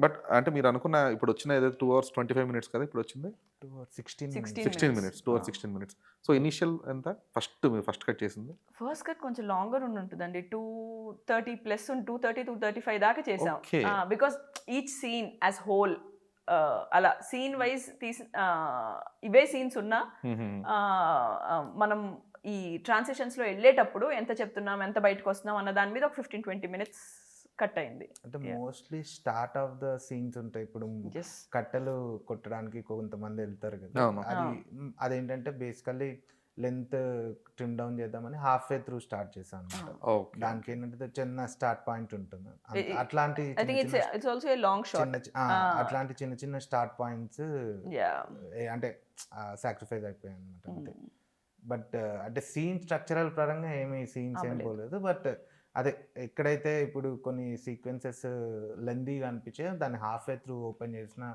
But అంటే మీరు అనుకున్న ఇప్పుడు వచ్చిన ఏదైతే 2 hours 25 minutes కదా ఇప్పుడు వచ్చింది? 2 hours 16 minutes. 16 minutes. 2 hours 16 minutes. So initial ఎంత? మీరు ఫస్ట్ కట్ చేసింది? ఫస్ట్ కట్ కొంచెం లాంగర్ ఉంటుందండి. 2:30 ప్లస్ 2:30, 2:35 దాకా చేసాం. Okay. Because each scene as whole అలా సీన్ వైజ్ ఇవే సీన్స్ ఉన్నా మనం ఈ ట్రాన్సిషన్స్ లో వెళ్ళేటప్పుడు ఎంత చెప్తున్నాం, ఎంత బయటకు వస్తున్నాం అన్న దాని మీద ఒక 15-20 minutes కట్ అయింది. అంటే mostly start of the scenes ఉంటాయి. ఇప్పుడు కట్టెలు కొట్టడానికి కొంతమంది వెళ్తారు కదా, అవును. అదేంటంటే బేసికల్లీ లెంత్ ట్రిమ్ డౌన్ చేద్దామని హాఫ్ వే త్రూ స్టార్ట్ చేశాను అనమాట. ఓకే. దానికి ఏంటంటే చిన్న స్టార్ట్ పాయింట్ ఉంటుంది. అట్లాంటి I think it's also a long shot. అట్లాంటి చిన్న చిన్న స్టార్ట్ పాయింట్స్ అంటే సాక్రిఫైస్ అయిపోయాయి అనమాట అంతే. బట్ అంటే సీన్ స్ట్రక్చరల్ పరంగా ఏమి సీన్స్ ఏం పోలేదు. బట్ అదే ఎక్కడైతే ఇప్పుడు కొన్ని సీక్వెన్సెస్ లెందీగా అనిపించే దాన్ని హాఫ్ వే త్రూ ఓపెన్ చేసిన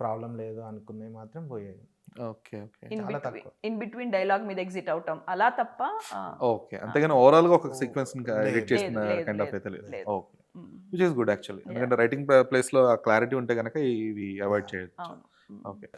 ప్రాబ్లం లేదు అనుకున్నవి మాత్రం పోయాయి. Okay. Okay. In between dialogue మీద ఎగ్జిట్ అవటం అలా తప్ప. ఓకే. అంతేగాని ఓవరాల్ గా ఒక సీక్వెన్స్ ఎడిట్ చేసిన కైండ్ ఆఫ్ అయితే లేదు. Okay. Which is good actually. ఎందుకంటే రైటింగ్ ప్లేస్ లో ఆ క్లారిటీ ఉంటే కనుక ఇవి అవాయిడ్ చేయొచ్చు. ఓకే.